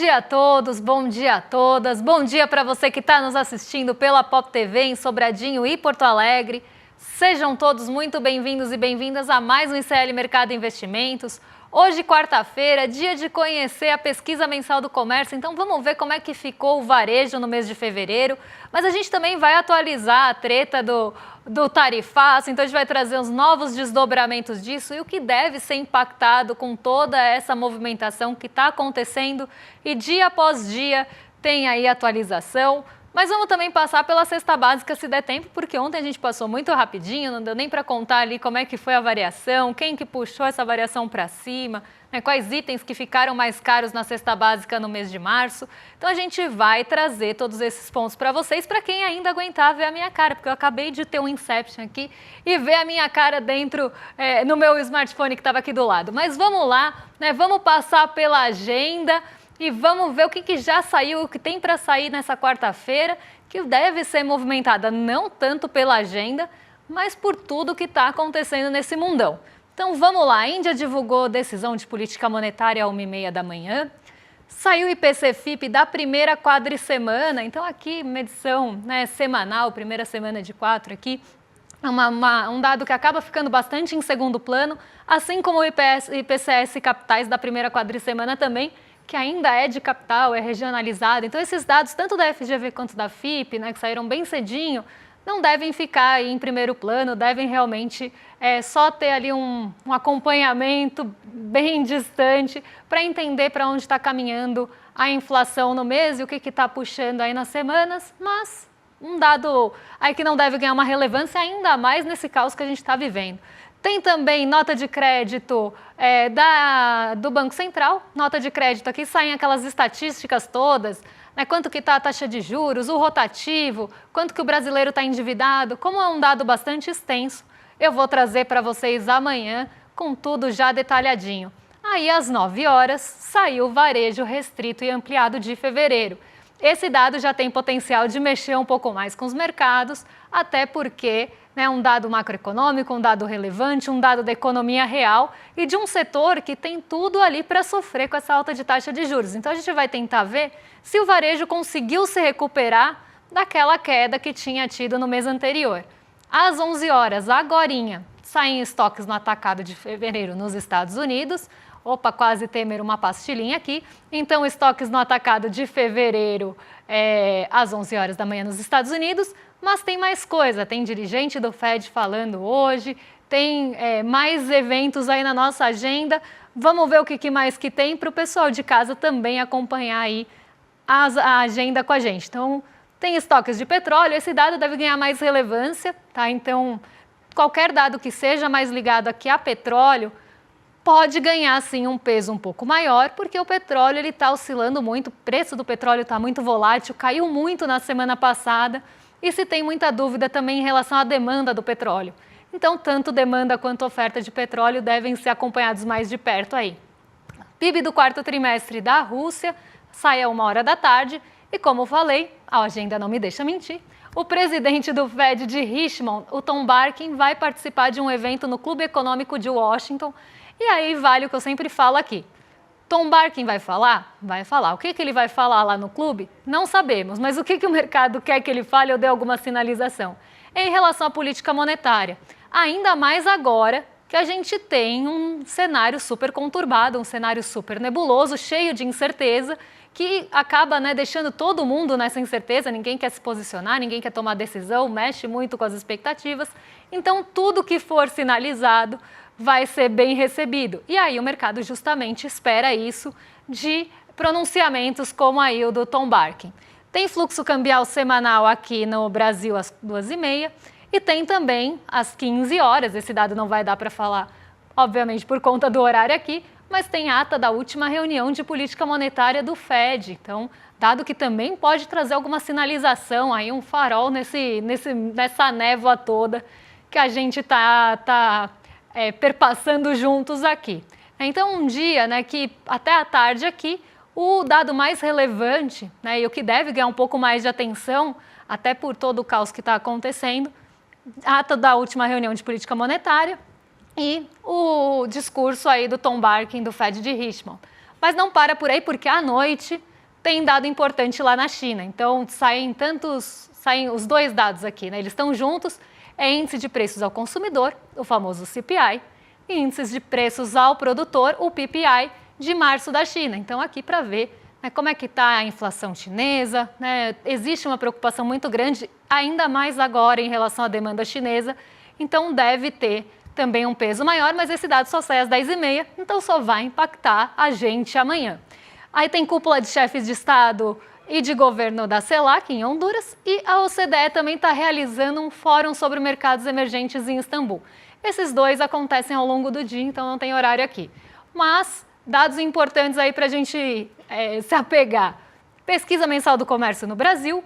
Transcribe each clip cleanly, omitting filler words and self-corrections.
dia a todos, bom dia a todas, bom dia para você que está nos assistindo pela Pop TV em Sobradinho e Porto Alegre. Sejam todos muito bem-vindos e bem-vindas a mais um ICL Mercado Investimentos. Hoje, quarta-feira, dia de conhecer a pesquisa mensal do comércio, então vamos ver como é que ficou o varejo no mês de fevereiro. Mas a gente também vai atualizar a treta do tarifaço, então a gente vai trazer os novos desdobramentos disso e o que deve ser impactado com toda essa movimentação que está acontecendo e dia após dia tem aí atualização. Mas vamos também passar pela cesta básica se der tempo, porque ontem a gente passou muito rapidinho, não deu nem para contar ali como é que foi a variação, quem que puxou essa variação para cima, né, quais itens que ficaram mais caros na cesta básica no mês de março. Então a gente vai trazer todos esses pontos para vocês, para quem ainda aguentar ver a minha cara, porque eu acabei de ter um Inception aqui e ver a minha cara dentro no meu smartphone que estava aqui do lado. Mas vamos lá, né, vamos passar pela agenda. E vamos ver o que já saiu, o que tem para sair nessa quarta-feira, que deve ser movimentada não tanto pela agenda, mas por tudo que está acontecendo nesse mundão. Então vamos lá, a Índia divulgou decisão de política monetária às 1h30 da manhã, saiu o IPC-FIP da primeira quadricemana, então aqui medição, né, semanal, primeira semana de 4 aqui, um dado que acaba ficando bastante em segundo plano, assim como o IPCS capitais da primeira quadricemana também, que ainda é de capital, é regionalizado. Então, esses dados, tanto da FGV quanto da FIP, né, que saíram bem cedinho, não devem ficar aí em primeiro plano, devem realmente só ter ali um acompanhamento bem distante para entender para onde está caminhando a inflação no mês e o que está puxando aí nas semanas, mas um dado aí que não deve ganhar uma relevância ainda mais nesse caos que a gente está vivendo. Tem também nota de crédito do Banco Central, nota de crédito aqui saem aquelas estatísticas todas, né, quanto que está a taxa de juros, o rotativo, quanto que o brasileiro está endividado, como é um dado bastante extenso, eu vou trazer para vocês amanhã com tudo já detalhadinho. Aí às 9 horas saiu o varejo restrito e ampliado de fevereiro. Esse dado já tem potencial de mexer um pouco mais com os mercados, até porque um dado macroeconômico, um dado relevante, um dado da economia real e de um setor que tem tudo ali para sofrer com essa alta de taxa de juros. Então a gente vai tentar ver se o varejo conseguiu se recuperar daquela queda que tinha tido no mês anterior. Às 11 horas, agorinha, saem estoques no atacado de fevereiro nos Estados Unidos. Opa, quase Temer uma pastilhinha aqui. Então, estoques no atacado de fevereiro às 11 horas da manhã nos Estados Unidos. Mas tem mais coisa, tem dirigente do Fed falando hoje, tem mais eventos aí na nossa agenda. Vamos ver o que mais que tem para o pessoal de casa também acompanhar aí a agenda com a gente. Então, tem estoques de petróleo, esse dado deve ganhar mais relevância, tá? Então, qualquer dado que seja mais ligado aqui a petróleo, pode ganhar, sim, um peso um pouco maior, porque o petróleo está oscilando muito, o preço do petróleo está muito volátil, caiu muito na semana passada, e se tem muita dúvida também em relação à demanda do petróleo. Então, tanto demanda quanto oferta de petróleo devem ser acompanhados mais de perto aí. PIB do quarto trimestre da Rússia sai a 1h da tarde, e como falei, a agenda não me deixa mentir, o presidente do Fed de Richmond, o Tom Barkin, vai participar de um evento no Clube Econômico de Washington. E aí vale o que eu sempre falo aqui. Tom Barkin vai falar? Vai falar. O que ele vai falar lá no clube? Não sabemos. Mas o que o mercado quer que ele fale, eu dei alguma sinalização. Em relação à política monetária. Ainda mais agora que a gente tem um cenário super conturbado, um cenário super nebuloso, cheio de incerteza, que acaba deixando todo mundo nessa incerteza, ninguém quer se posicionar, ninguém quer tomar decisão, mexe muito com as expectativas. Então, tudo que for sinalizado vai ser bem recebido. E aí o mercado justamente espera isso de pronunciamentos como aí o do Tom Barkin. Tem fluxo cambial semanal aqui no Brasil às 2h30 e tem também às 15 horas, esse dado não vai dar para falar, obviamente, por conta do horário aqui, mas tem ata da última reunião de política monetária do Fed. Então, dado que também pode trazer alguma sinalização, aí um farol nessa névoa toda que a gente está perpassando juntos aqui. Então, um dia que até a tarde aqui, o dado mais relevante e o que deve ganhar um pouco mais de atenção, até por todo o caos que está acontecendo, ata da última reunião de política monetária e o discurso aí do Tom Barkin do Fed de Richmond. Mas não para por aí, porque à noite tem dado importante lá na China. Então, saem os dois dados aqui, né? Eles estão juntos, é índice de preços ao consumidor, o famoso CPI, e índices de preços ao produtor, o PPI, de março da China. Então, aqui para ver, né, como é que está a inflação chinesa, né? Existe uma preocupação muito grande, ainda mais agora em relação à demanda chinesa, então deve ter também um peso maior, mas esse dado só sai às 10h30, então só vai impactar a gente amanhã. Aí tem cúpula de chefes de Estado e de governo da CELAC em Honduras, e a OCDE também está realizando um fórum sobre mercados emergentes em Istambul. Esses dois acontecem ao longo do dia, então não tem horário aqui. Mas dados importantes aí para a gente se apegar. Pesquisa mensal do comércio no Brasil,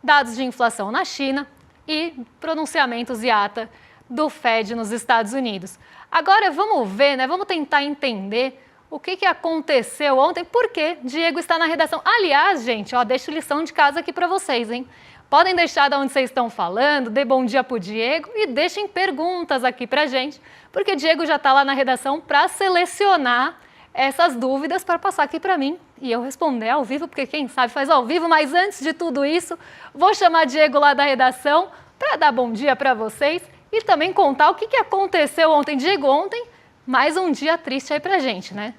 dados de inflação na China e pronunciamentos e ata do Fed nos Estados Unidos. Agora vamos ver, né? Vamos tentar entender o que aconteceu ontem, por que Diego está na redação. Aliás, gente, deixo lição de casa aqui para vocês, hein? Podem deixar de onde vocês estão falando, dê bom dia para o Diego e deixem perguntas aqui para a gente, porque o Diego já está lá na redação para selecionar essas dúvidas para passar aqui para mim e eu responder ao vivo, porque quem sabe faz ao vivo, mas antes de tudo isso, vou chamar Diego lá da redação para dar bom dia para vocês e também contar o que aconteceu ontem. Diego, ontem, mais um dia triste aí pra gente, né?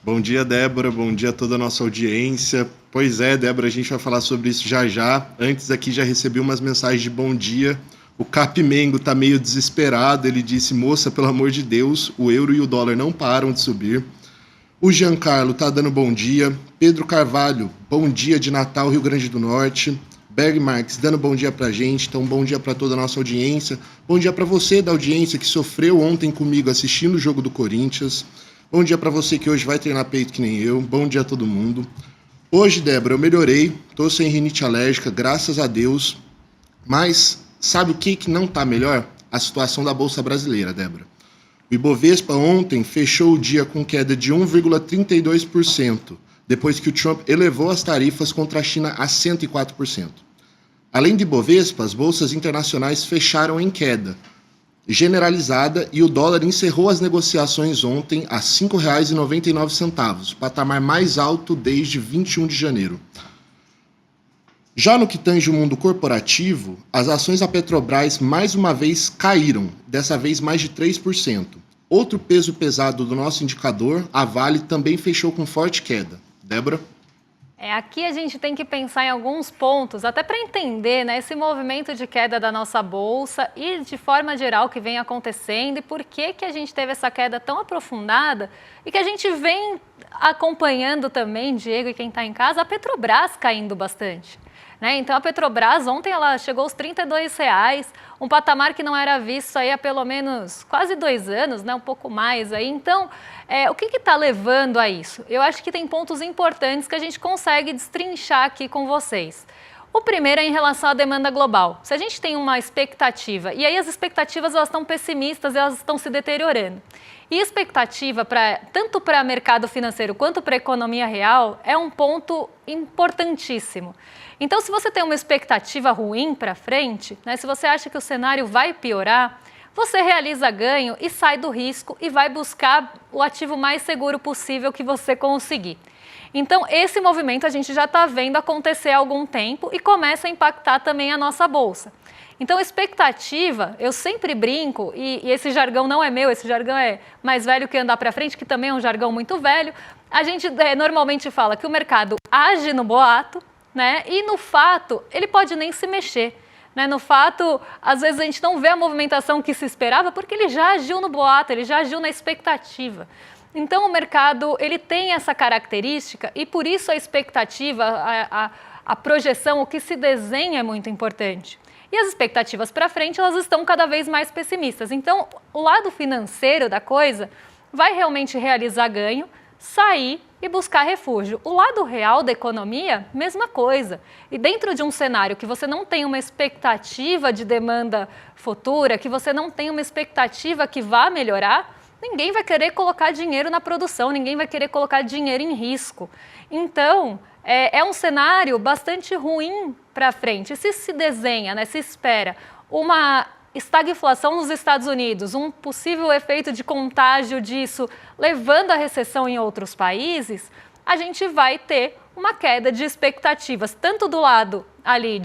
Bom dia, Débora, bom dia a toda a nossa audiência. Pois é, Débora, a gente vai falar sobre isso já já. Antes aqui já recebi umas mensagens de bom dia. O Capimengo tá meio desesperado, ele disse, moça, pelo amor de Deus, o euro e o dólar não param de subir. O Giancarlo tá dando bom dia. Pedro Carvalho, bom dia de Natal, Rio Grande do Norte. Berg Marques dando bom dia pra gente, então bom dia para toda a nossa audiência. Bom dia para você da audiência que sofreu ontem comigo assistindo o jogo do Corinthians. Bom dia para você que hoje vai treinar peito que nem eu. Bom dia a todo mundo. Hoje, Débora, eu melhorei, tô sem rinite alérgica, graças a Deus. Mas sabe o que não tá melhor? A situação da Bolsa Brasileira, Débora. O Ibovespa ontem fechou o dia com queda de 1,32%, depois que o Trump elevou as tarifas contra a China a 104%. Além de Ibovespa, as bolsas internacionais fecharam em queda generalizada e o dólar encerrou as negociações ontem a R$ 5,99, patamar mais alto desde 21 de janeiro. Já no que tange o mundo corporativo, as ações da Petrobras mais uma vez caíram, dessa vez mais de 3%. Outro peso pesado do nosso indicador, a Vale, também fechou com forte queda. Débora? Aqui a gente tem que pensar em alguns pontos, até para entender, né, esse movimento de queda da nossa bolsa e de forma geral que vem acontecendo e por que a gente teve essa queda tão aprofundada e que a gente vem acompanhando também, Diego e quem está em casa, a Petrobras caindo bastante. Né? Então a Petrobras ontem ela chegou aos R$ 32, um patamar que não era visto aí há pelo menos quase 2 anos, né? Um pouco mais aí. Então, o que está levando a isso? Eu acho que tem pontos importantes que a gente consegue destrinchar aqui com vocês. O primeiro é em relação à demanda global. Se a gente tem uma expectativa, e aí as expectativas elas estão pessimistas, elas estão se deteriorando. E expectativa, tanto para o mercado financeiro quanto para a economia real, é um ponto importantíssimo. Então, se você tem uma expectativa ruim para frente, né, se você acha que o cenário vai piorar, você realiza ganho e sai do risco e vai buscar o ativo mais seguro possível que você conseguir. Então, esse movimento a gente já está vendo acontecer há algum tempo e começa a impactar também a nossa bolsa. Então, expectativa, eu sempre brinco, e esse jargão não é meu, esse jargão é mais velho que andar para frente, que também é um jargão muito velho. A gente normalmente fala que o mercado age no boato, né? E no fato, ele pode nem se mexer. Né? No fato, às vezes a gente não vê a movimentação que se esperava porque ele já agiu no boato, ele já agiu na expectativa. Então, o mercado ele tem essa característica e por isso a expectativa, a projeção, o que se desenha é muito importante. E as expectativas para frente, elas estão cada vez mais pessimistas. Então, o lado financeiro da coisa vai realmente realizar ganho, sair e buscar refúgio. O lado real da economia, mesma coisa. E dentro de um cenário que você não tem uma expectativa de demanda futura, que você não tem uma expectativa que vá melhorar, ninguém vai querer colocar dinheiro na produção, ninguém vai querer colocar dinheiro em risco. Então, é um cenário bastante ruim para frente. Se desenha, né, se espera uma estagflação nos Estados Unidos, um possível efeito de contágio disso, levando à recessão em outros países, a gente vai ter uma queda de expectativas, tanto do lado ali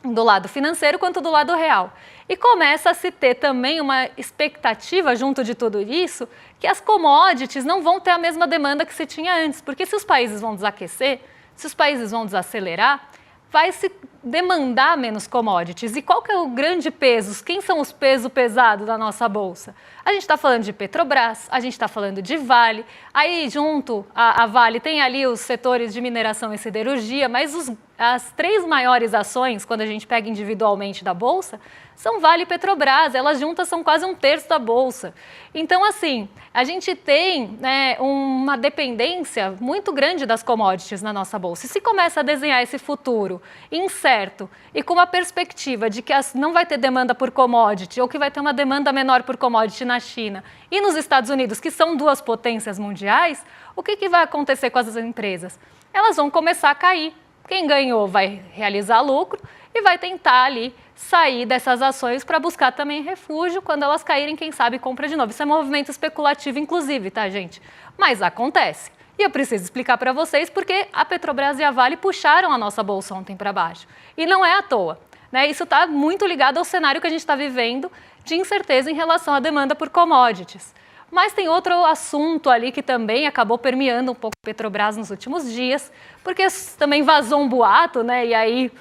do lado financeiro quanto do lado real. E começa a se ter também uma expectativa junto de tudo isso, que as commodities não vão ter a mesma demanda que se tinha antes, porque se os países vão desaquecer, se os países vão desacelerar, vai se demandar menos commodities. E qual que é o grande peso? Quem são os pesos pesados da nossa bolsa? A gente está falando de Petrobras, a gente está falando de Vale, aí junto a Vale tem ali os setores de mineração e siderurgia, mas as 3 maiores ações, quando a gente pega individualmente da bolsa, são Vale e Petrobras, elas juntas são quase 1/3 da bolsa. Então, assim, a gente tem, né, uma dependência muito grande das commodities na nossa bolsa. E se começa a desenhar esse futuro incerto e com uma perspectiva de que não vai ter demanda por commodity ou que vai ter uma demanda menor por commodity na China e nos Estados Unidos, que são 2 potências mundiais, o que vai acontecer com as empresas? Elas vão começar a cair. Quem ganhou vai realizar lucro e vai tentar ali sair dessas ações para buscar também refúgio. Quando elas caírem, quem sabe compra de novo. Isso é movimento especulativo, inclusive, tá, gente? Mas acontece. E eu preciso explicar para vocês porque a Petrobras e a Vale puxaram a nossa bolsa ontem para baixo. E não é à toa, né? Isso está muito ligado ao cenário que a gente está vivendo de incerteza em relação à demanda por commodities. Mas tem outro assunto ali que também acabou permeando um pouco a Petrobras nos últimos dias, porque também vazou um boato, né? E aí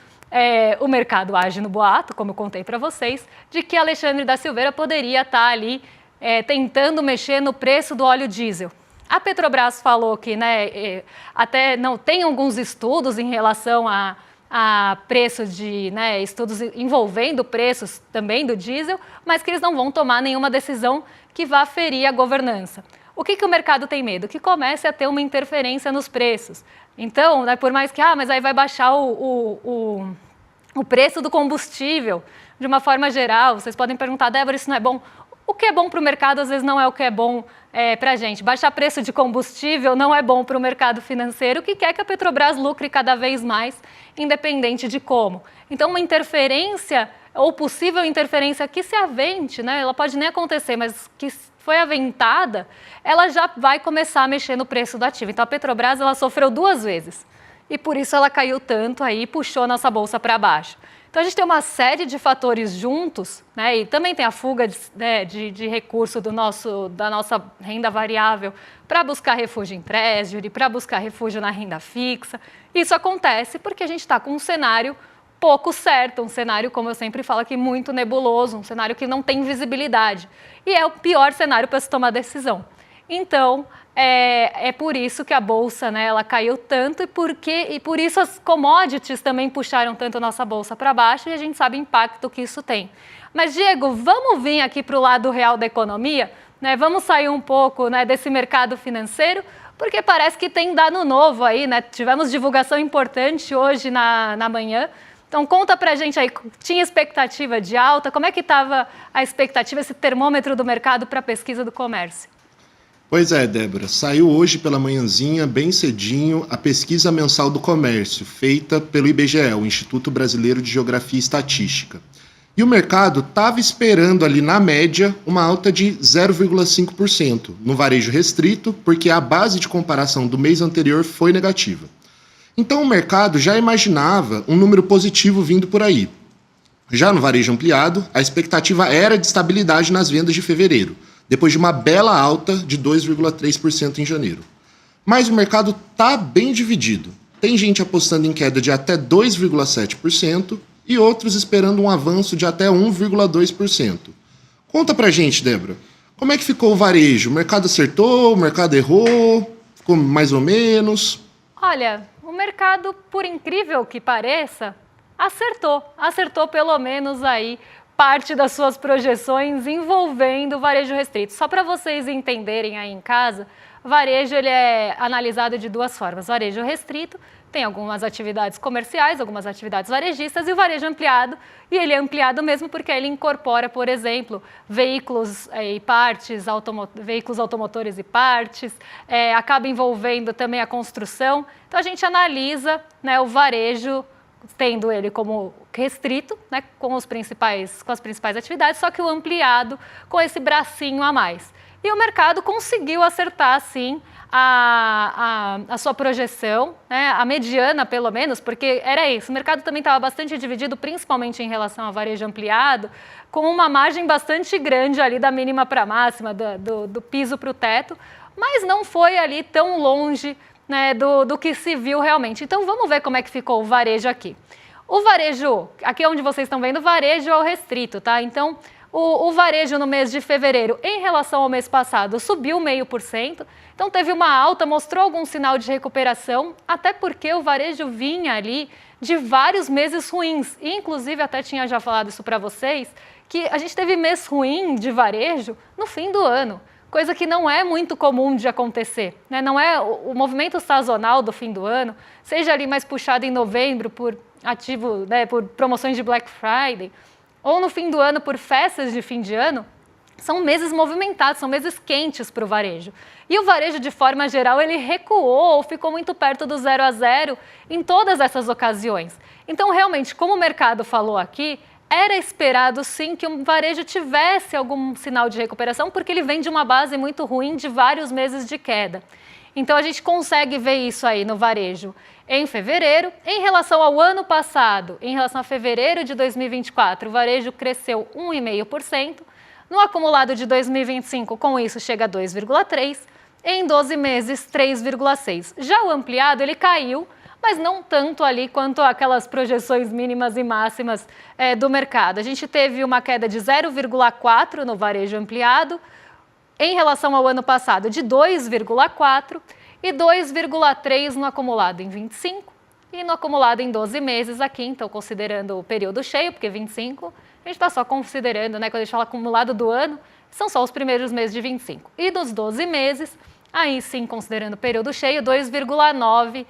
o mercado age no boato, como eu contei para vocês, de que Alexandre da Silveira poderia estar ali tentando mexer no preço do óleo diesel. A Petrobras falou que, né, até não tem alguns estudos em relação a preços né, estudos envolvendo preços também do diesel, mas que eles não vão tomar nenhuma decisão que vá ferir a governança. O que o mercado tem medo? Que comece a ter uma interferência nos preços. Então, né, por mais que, mas aí vai baixar o preço do combustível de uma forma geral. Vocês podem perguntar, Débora, isso não é bom? O que é bom para o mercado, às vezes, não é o que é bom para a gente. Baixar preço de combustível não é bom para o mercado financeiro, que quer que a Petrobras lucre cada vez mais, independente de como. Então, uma interferência, ou possível interferência que se avente, né, ela pode nem acontecer, mas que foi aventada, ela já vai começar a mexer no preço do ativo. Então, a Petrobras ela sofreu 2 vezes. E por isso ela caiu tanto aí e puxou nossa bolsa para baixo. Então, a gente tem uma série de fatores juntos, né? E também tem a fuga de recurso da nossa renda variável para buscar refúgio em Treasury, para buscar refúgio na renda fixa. Isso acontece porque a gente está com um cenário pouco certo, um cenário, como eu sempre falo aqui, muito nebuloso, um cenário que não tem visibilidade. E é o pior cenário para se tomar decisão. Então, é por isso que a Bolsa, né, ela caiu tanto e por isso as commodities também puxaram tanto a nossa Bolsa para baixo e a gente sabe o impacto que isso tem. Mas, Diego, vamos vir aqui para o lado real da economia, né? Vamos sair um pouco, né, desse mercado financeiro, porque parece que tem dado novo aí, né? Tivemos divulgação importante hoje na manhã. Então, conta pra gente aí, tinha expectativa de alta? Como é que estava a expectativa, esse termômetro do mercado para a pesquisa do comércio? Pois é, Débora, saiu hoje pela manhãzinha, bem cedinho, a pesquisa mensal do comércio, feita pelo IBGE, o Instituto Brasileiro de Geografia e Estatística. E o mercado estava esperando ali, na média, uma alta de 0,5% no varejo restrito, porque a base de comparação do mês anterior foi negativa. Então o mercado já imaginava um número positivo vindo por aí. Já no varejo ampliado, a expectativa era de estabilidade nas vendas de fevereiro, depois de uma bela alta de 2,3% em janeiro. Mas o mercado está bem dividido. Tem gente apostando em queda de até 2,7% e outros esperando um avanço de até 1,2%. Conta pra gente, Débora, como é que ficou o varejo? O mercado acertou, o mercado errou, ficou mais ou menos? Olha, o mercado, por incrível que pareça, acertou pelo menos aí parte das suas projeções envolvendo o varejo restrito. Só para vocês entenderem aí em casa, varejo ele é analisado de 2 formas. Varejo restrito tem algumas atividades comerciais, algumas atividades varejistas, e o varejo ampliado, e ele é ampliado mesmo porque ele incorpora, por exemplo, veículos e partes, veículos automotores e partes, acaba envolvendo também a construção. Então a gente analisa, né, o varejo, tendo ele como restrito, né, com as principais atividades, só que o ampliado com esse bracinho a mais. E o mercado conseguiu acertar, sim, a sua projeção, né, a mediana, pelo menos, porque era isso. O mercado também estava bastante dividido, principalmente em relação ao varejo ampliado, com uma margem bastante grande ali da mínima para a máxima, do piso para o teto, mas não foi ali tão longe, né, do que se viu realmente. Então, vamos ver como é que ficou o varejo aqui. O varejo, aqui onde vocês estão vendo, o varejo é o restrito, tá? Então, o varejo no mês de fevereiro, em relação ao mês passado, subiu 0,5%. Então, teve uma alta, mostrou algum sinal de recuperação, até porque o varejo vinha ali de vários meses ruins. E, inclusive, até tinha já falado isso para vocês, que a gente teve mês ruim de varejo no fim do ano, coisa que não é muito comum de acontecer, né? Não é o movimento sazonal do fim do ano, seja ali mais puxado em novembro por ativo, né, por promoções de Black Friday, ou no fim do ano por festas de fim de ano, são meses movimentados, são meses quentes para o varejo. E o varejo, de forma geral, ele recuou ou ficou muito perto do 0 a 0 em todas essas ocasiões. Então, realmente, como o mercado falou aqui, era esperado, sim, que o varejo tivesse algum sinal de recuperação, porque ele vem de uma base muito ruim de vários meses de queda. Então, a gente consegue ver isso aí no varejo em fevereiro. Em relação ao ano passado, em relação a fevereiro de 2024, o varejo cresceu 1,5%. No acumulado de 2025, com isso, chega a 2,3%. Em 12 meses, 3,6%. Já o ampliado, ele caiu, mas não tanto ali quanto aquelas projeções mínimas e máximas do mercado. A gente teve uma queda de 0,4% no varejo ampliado, em relação ao ano passado, de 2,4% e 2,3% no acumulado em 25 e no acumulado em 12 meses aqui, então considerando o período cheio, porque 25 a gente está só considerando, né, quando a gente fala acumulado do ano, são só os primeiros meses de 25. E dos 12 meses, aí sim, considerando o período cheio, 2,9%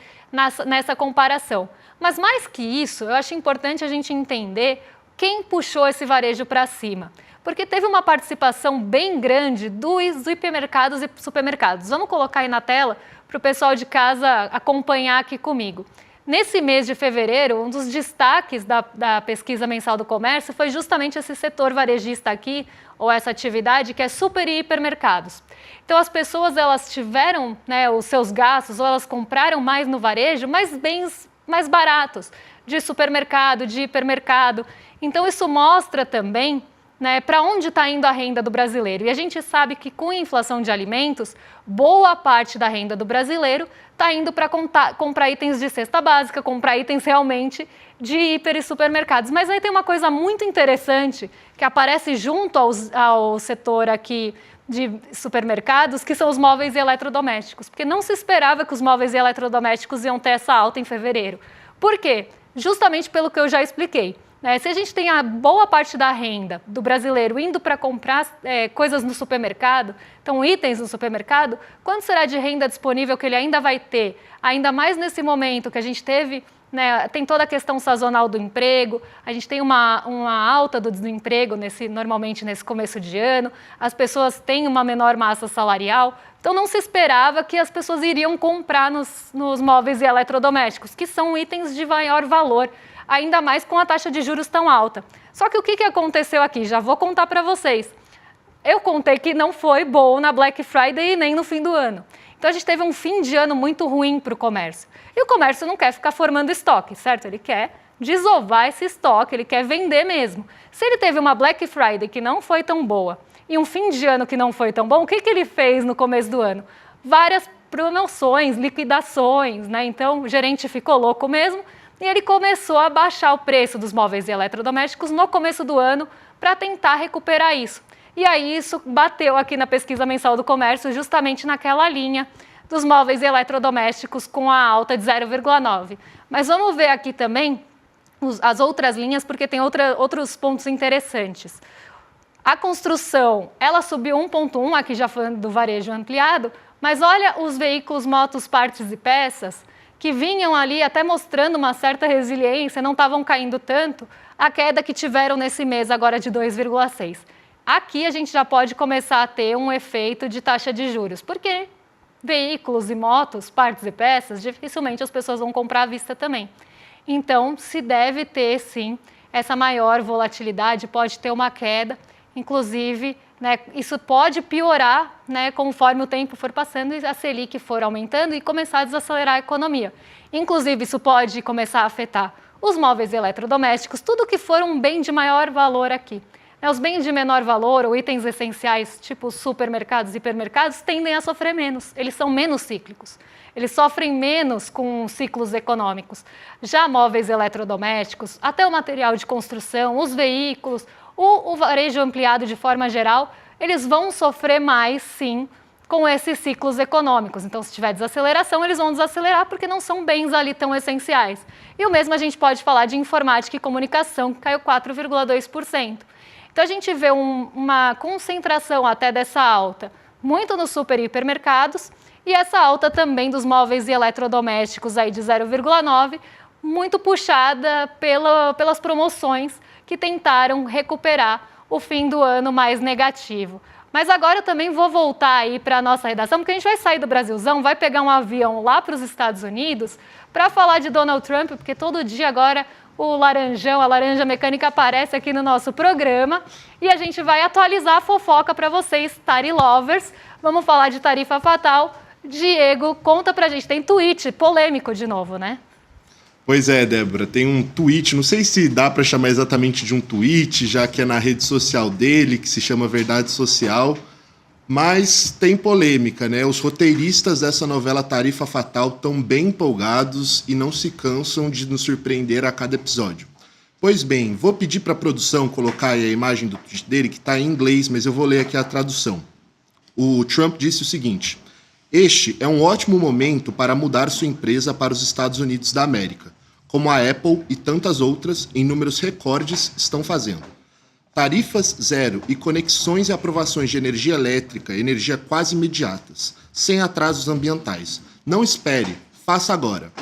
nessa comparação. Mas mais que isso, eu acho importante a gente entender quem puxou esse varejo para cima. Porque teve uma participação bem grande dos hipermercados e supermercados. Vamos colocar aí na tela para o pessoal de casa acompanhar aqui comigo. Nesse mês de fevereiro, um dos destaques da pesquisa mensal do comércio foi justamente esse setor varejista aqui, ou essa atividade que é super e hipermercados. Então, as pessoas elas tiveram, né, os seus gastos, ou elas compraram mais no varejo, mas bens mais baratos, de supermercado, de hipermercado. Então, isso mostra também, né, para onde está indo a renda do brasileiro. E a gente sabe que com a inflação de alimentos, boa parte da renda do brasileiro está indo para comprar itens de cesta básica, comprar itens realmente de hiper e supermercados. Mas aí tem uma coisa muito interessante que aparece junto ao setor aqui de supermercados, que são os móveis e eletrodomésticos. Porque não se esperava que os móveis e eletrodomésticos iam ter essa alta em fevereiro. Por quê? Justamente pelo que eu já expliquei. Se a gente tem a boa parte da renda do brasileiro indo para comprar coisas no supermercado, então itens no supermercado, quanto será de renda disponível que ele ainda vai ter? Ainda mais nesse momento que a gente teve, né, tem toda a questão sazonal do emprego, a gente tem uma alta do desemprego normalmente nesse começo de ano, as pessoas têm uma menor massa salarial, então não se esperava que as pessoas iriam comprar nos móveis e eletrodomésticos, que são itens de maior valor, ainda mais com a taxa de juros tão alta. Só que o que aconteceu aqui? Já vou contar para vocês. Eu contei que não foi bom na Black Friday e nem no fim do ano. Então, a gente teve um fim de ano muito ruim para o comércio. E o comércio não quer ficar formando estoque, certo? Ele quer desovar esse estoque, ele quer vender mesmo. Se ele teve uma Black Friday que não foi tão boa e um fim de ano que não foi tão bom, o que ele fez no começo do ano? Várias promoções, liquidações, né? Então, o gerente ficou louco mesmo. E ele começou a baixar o preço dos móveis e eletrodomésticos no começo do ano para tentar recuperar isso. E aí isso bateu aqui na pesquisa mensal do comércio justamente naquela linha dos móveis e eletrodomésticos com a alta de 0,9%. Mas vamos ver aqui também as outras linhas, porque tem outros pontos interessantes. A construção, ela subiu 1,1%, aqui já falando do varejo ampliado, mas olha os veículos, motos, partes e peças, que vinham ali até mostrando uma certa resiliência, não estavam caindo tanto, a queda que tiveram nesse mês agora de 2,6%. Aqui a gente já pode começar a ter um efeito de taxa de juros, porque veículos e motos, partes e peças, dificilmente as pessoas vão comprar à vista também. Então, se deve ter, sim, essa maior volatilidade, pode ter uma queda, inclusive, né, isso pode piorar, né, conforme o tempo for passando e a Selic for aumentando e começar a desacelerar a economia. Inclusive, isso pode começar a afetar os móveis eletrodomésticos, tudo que for um bem de maior valor aqui. Os bens de menor valor ou itens essenciais, tipo supermercados e hipermercados, tendem a sofrer menos, eles são menos cíclicos. Eles sofrem menos com ciclos econômicos. Já móveis eletrodomésticos, até o material de construção, os veículos, o varejo ampliado de forma geral, eles vão sofrer mais, sim, com esses ciclos econômicos. Então, se tiver desaceleração, eles vão desacelerar porque não são bens ali tão essenciais. E o mesmo a gente pode falar de informática e comunicação, que caiu 4,2%. Então, a gente vê uma concentração até dessa alta, muito nos super e hipermercados, e essa alta também dos móveis e eletrodomésticos aí de 0,9%, muito puxada pelas promoções que tentaram recuperar o fim do ano mais negativo. Mas agora eu também vou voltar aí para a nossa redação, porque a gente vai sair do Brasilzão, vai pegar um avião lá para os Estados Unidos para falar de Donald Trump, porque todo dia agora o laranjão, a laranja mecânica aparece aqui no nosso programa e a gente vai atualizar a fofoca para vocês, Tari Lovers. Vamos falar de tarifa fatal. Diego, conta pra gente, tem tweet polêmico de novo, né? Pois é, Débora, tem um tweet, não sei se dá para chamar exatamente de um tweet, já que é na rede social dele, que se chama Verdade Social, mas tem polêmica, né? Os roteiristas dessa novela Tarifa Fatal estão bem empolgados e não se cansam de nos surpreender a cada episódio. Pois bem, vou pedir para a produção colocar aí a imagem do tweet dele, que está em inglês, mas eu vou ler aqui a tradução. O Trump disse o seguinte: este é um ótimo momento para mudar sua empresa para os Estados Unidos da América, como a Apple e tantas outras, em números recordes, estão fazendo. Tarifas zero e conexões e aprovações de energia elétrica, energia quase imediatas, sem atrasos ambientais. Não espere, faça agora.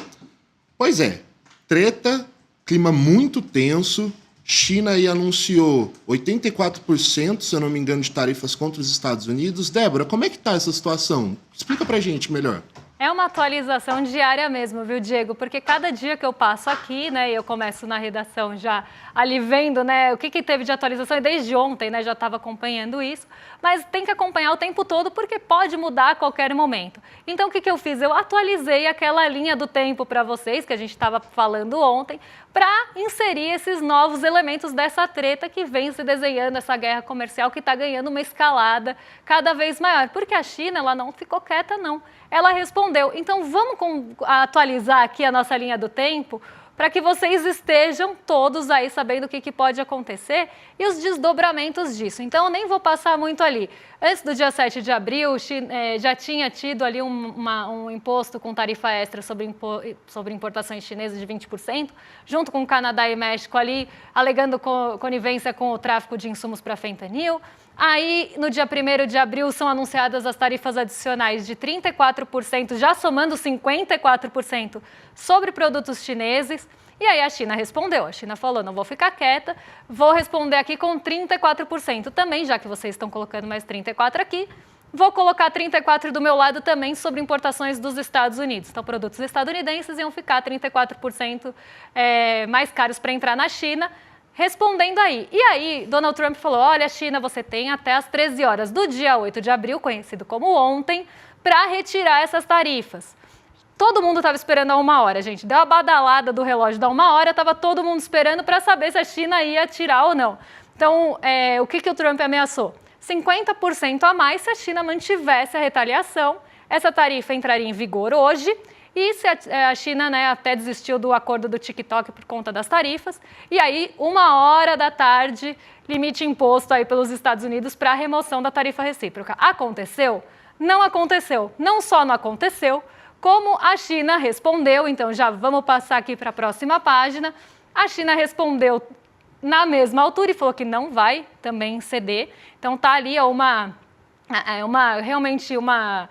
Pois é, treta, clima muito tenso. China aí anunciou 84%, se eu não me engano, de tarifas contra os Estados Unidos. Débora, como é que está essa situação? Explica pra gente melhor. É uma atualização diária mesmo, viu, Diego? Porque cada dia que eu passo aqui, né, e eu começo na redação já ali vendo, né, o que teve de atualização, e desde ontem, né, já estava acompanhando isso, mas tem que acompanhar o tempo todo porque pode mudar a qualquer momento. Então, o que eu fiz? Eu atualizei aquela linha do tempo para vocês, que a gente estava falando ontem, para inserir esses novos elementos dessa treta que vem se desenhando, essa guerra comercial que está ganhando uma escalada cada vez maior. Porque a China, ela não ficou quieta, não. Ela respondeu. Então, vamos atualizar aqui a nossa linha do tempo para que vocês estejam todos aí sabendo o que pode acontecer e os desdobramentos disso. Então, eu nem vou passar muito ali. Antes do dia 7 de abril, já tinha tido ali um imposto com tarifa extra sobre importações chinesas de 20%, junto com o Canadá e México ali, alegando conivência com o tráfico de insumos para fentanil. Aí, no dia 1º de abril, são anunciadas as tarifas adicionais de 34%, já somando 54% sobre produtos chineses. E aí a China respondeu, a China falou, não vou ficar quieta, vou responder aqui com 34% também, já que vocês estão colocando mais 34% aqui, vou colocar 34% do meu lado também sobre importações dos Estados Unidos. Então, produtos estadunidenses iam ficar 34% mais caros para entrar na China, respondendo aí. E aí, Donald Trump falou, olha, China, você tem até as 13 horas do dia 8 de abril, conhecido como ontem, para retirar essas tarifas. Todo mundo estava esperando a 1 hora, gente. Deu a badalada do relógio da 1 hora, estava todo mundo esperando para saber se a China ia tirar ou não. Então, o que o Trump ameaçou? 50% a mais se a China mantivesse a retaliação. Essa tarifa entraria em vigor hoje. E se a China, né, até desistiu do acordo do TikTok por conta das tarifas. E aí, 1 hora da tarde, limite imposto aí pelos Estados Unidos para a remoção da tarifa recíproca. Aconteceu? Não aconteceu. Não só não aconteceu, como a China respondeu. Então, já vamos passar aqui para a próxima página. A China respondeu na mesma altura e falou que não vai também ceder. Então, tá ali realmente uma...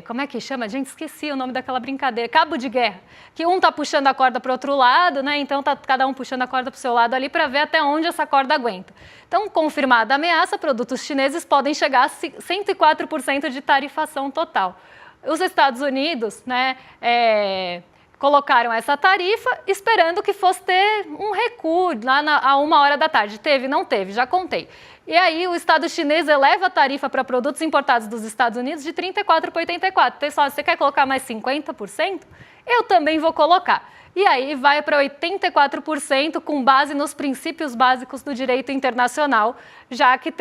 como é que chama? Gente, esqueci o nome daquela brincadeira. Cabo de guerra. Que um está puxando a corda para o outro lado, né? Então tá cada um puxando a corda para o seu lado ali para ver até onde essa corda aguenta. Então, confirmada a ameaça, produtos chineses podem chegar a 104% de tarifação total. Os Estados Unidos, né, colocaram essa tarifa esperando que fosse ter um recuo lá a 1h da tarde. Teve? Não teve, já contei. E aí o Estado chinês eleva a tarifa para produtos importados dos Estados Unidos de 34% para 84%. Pessoal, você quer colocar mais 50%? Eu também vou colocar. E aí vai para 84% com base nos princípios básicos do direito internacional, já que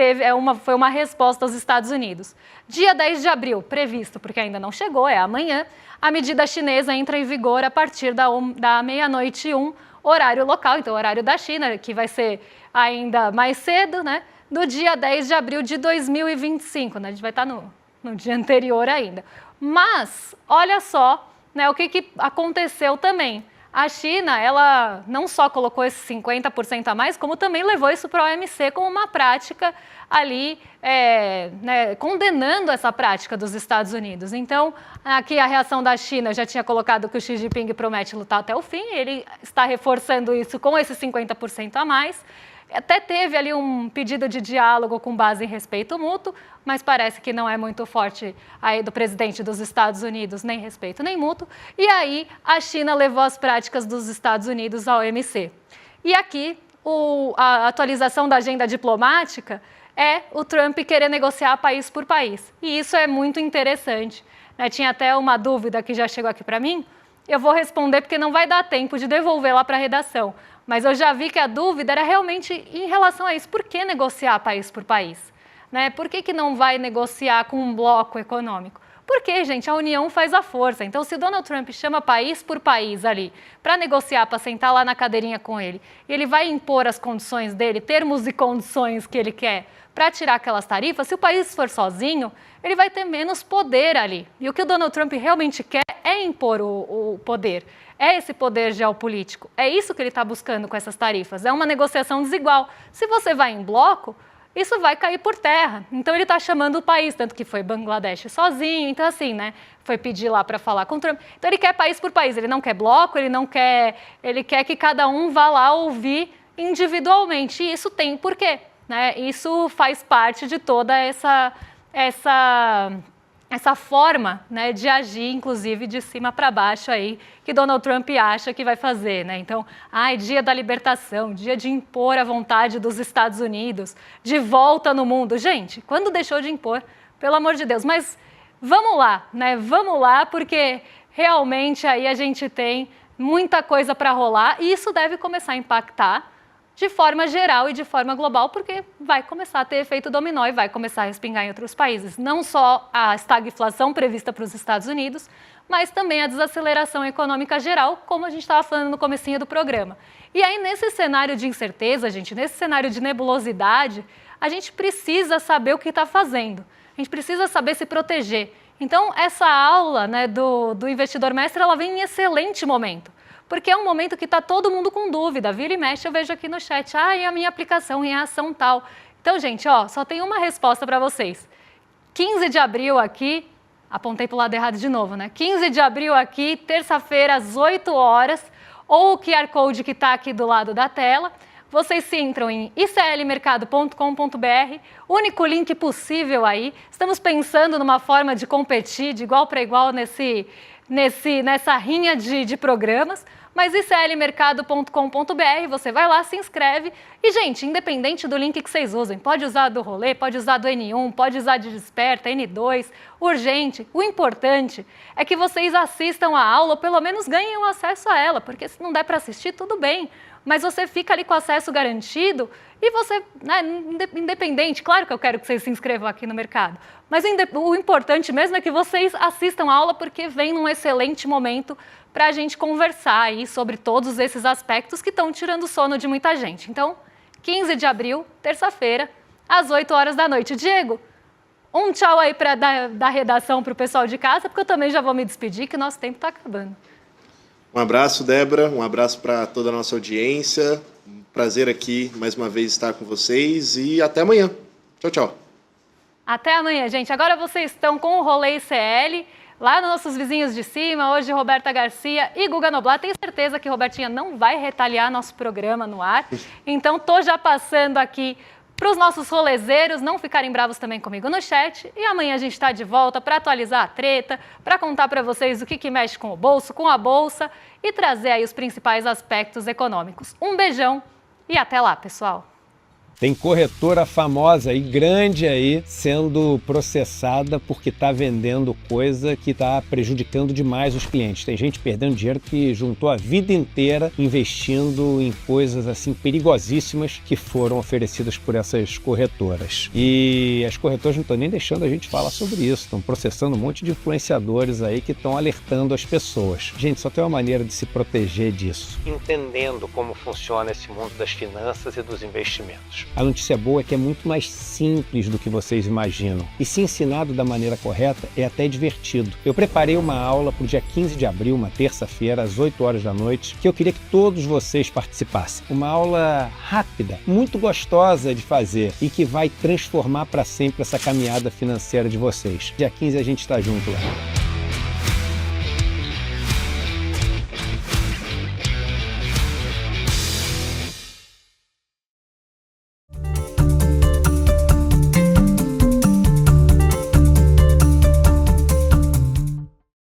foi uma resposta aos Estados Unidos. Dia 10 de abril, previsto, porque ainda não chegou, é amanhã, a medida chinesa entra em vigor a partir da meia-noite e 1, horário local, então horário da China, que vai ser ainda mais cedo, né? Do dia 10 de abril de 2025, né? A gente vai estar no dia anterior ainda. Mas, olha só, né, o que aconteceu também. A China, ela não só colocou esses 50% a mais, como também levou isso para a OMC como uma prática ali, né, condenando essa prática dos Estados Unidos. Então, aqui a reação da China já tinha colocado que o Xi Jinping promete lutar até o fim, ele está reforçando isso com esses 50% a mais. Até teve ali um pedido de diálogo com base em respeito mútuo, mas parece que não é muito forte aí do presidente dos Estados Unidos, nem respeito nem mútuo. E aí a China levou as práticas dos Estados Unidos à OMC. E aqui a atualização da agenda diplomática é o Trump querer negociar país por país. E isso é muito interessante, né? Tinha até uma dúvida que já chegou aqui para mim. Eu vou responder porque não vai dar tempo de devolver lá para a redação. Mas eu já vi que a dúvida era realmente em relação a isso. Por que negociar país por país? Né? Por que não vai negociar com um bloco econômico? Porque, gente, a união faz a força. Então, se Donald Trump chama país por país ali para negociar, para sentar lá na cadeirinha com ele, e ele vai impor as condições dele, termos e condições que ele quer para tirar aquelas tarifas, se o país for sozinho, ele vai ter menos poder ali. E o que o Donald Trump realmente quer é impor o poder. É esse poder geopolítico. É isso que ele está buscando com essas tarifas. É uma negociação desigual. Se você vai em bloco, isso vai cair por terra. Então ele está chamando o país, tanto que foi Bangladesh sozinho. Então assim, né? Foi pedir lá para falar com o Trump. Então ele quer país por país. Ele não quer bloco, ele quer que cada um vá lá ouvir individualmente. E isso tem porquê, né? Isso faz parte de toda essa forma, né, de agir, inclusive, de cima para baixo aí, que Donald Trump acha que vai fazer, né? Então, dia da libertação, dia de impor a vontade dos Estados Unidos, de volta no mundo. Gente, quando deixou de impor? Pelo amor de Deus. Mas vamos lá, né? Vamos lá, porque realmente aí a gente tem muita coisa para rolar e isso deve começar a impactar de forma geral e de forma global, porque vai começar a ter efeito dominó e vai começar a respingar em outros países. Não só a estagflação prevista para os Estados Unidos, mas também a desaceleração econômica geral, como a gente estava falando no comecinho do programa. E aí, nesse cenário de incerteza, gente, nesse cenário de nebulosidade, a gente precisa saber o que está fazendo. A gente precisa saber se proteger. Então, essa aula, né, do Investidor Mestre, ela vem em excelente momento. Porque é um momento que está todo mundo com dúvida. Vira e mexe, eu vejo aqui no chat, e a minha aplicação em ação tal. Então, gente, só tem uma resposta para vocês. 15 de abril aqui, apontei para o lado errado de novo, né? 15 de abril aqui, terça-feira, às 8 horas, ou o QR Code que está aqui do lado da tela. Vocês se entram em iclmercado.com.br, único link possível aí. Estamos pensando numa forma de competir de igual para igual nessa rinha de programas, mas iclmercado.com.br, você vai lá, se inscreve e, gente, independente do link que vocês usem, pode usar do Rolê, pode usar do N1, pode usar de Desperta, N2, Urgente, o importante é que vocês assistam a aula ou pelo menos ganhem o acesso a ela, porque se não der para assistir, tudo bem, mas você fica ali com acesso garantido e você, né, independente, claro que eu quero que vocês se inscrevam aqui no mercado, mas o importante mesmo é que vocês assistam a aula porque vem num excelente momento para a gente conversar aí sobre todos esses aspectos que estão tirando o sono de muita gente. Então, 15 de abril, terça-feira, às 8 horas da noite. Diego, um tchau aí da redação para o pessoal de casa, porque eu também já vou me despedir, que o nosso tempo está acabando. Um abraço, Débora, um abraço para toda a nossa audiência. Um prazer aqui, mais uma vez, estar com vocês e até amanhã. Tchau, tchau. Até amanhã, gente. Agora vocês estão com o Rolê ICL, lá nos nossos vizinhos de cima, hoje Roberta Garcia e Guga Noblat. Tenho certeza que Robertinha não vai retaliar nosso programa no ar. Então, tô já passando aqui Para os nossos rolezeiros não ficarem bravos também comigo no chat. E amanhã a gente está de volta para atualizar a treta, para contar para vocês o que mexe com o bolso, com a bolsa e trazer aí os principais aspectos econômicos. Um beijão e até lá, pessoal! Tem corretora famosa e grande aí sendo processada porque está vendendo coisa que está prejudicando demais os clientes. Tem gente perdendo dinheiro que juntou a vida inteira investindo em coisas assim perigosíssimas que foram oferecidas por essas corretoras. E as corretoras não estão nem deixando a gente falar sobre isso. Estão processando um monte de influenciadores aí que estão alertando as pessoas. Gente, só tem uma maneira de se proteger disso. Entendendo como funciona esse mundo das finanças e dos investimentos. A notícia boa é que é muito mais simples do que vocês imaginam. E se ensinado da maneira correta, é até divertido. Eu preparei uma aula para o dia 15 de abril, uma terça-feira, às 8 horas da noite, que eu queria que todos vocês participassem. Uma aula rápida, muito gostosa de fazer e que vai transformar para sempre essa caminhada financeira de vocês. Dia 15 a gente está junto lá.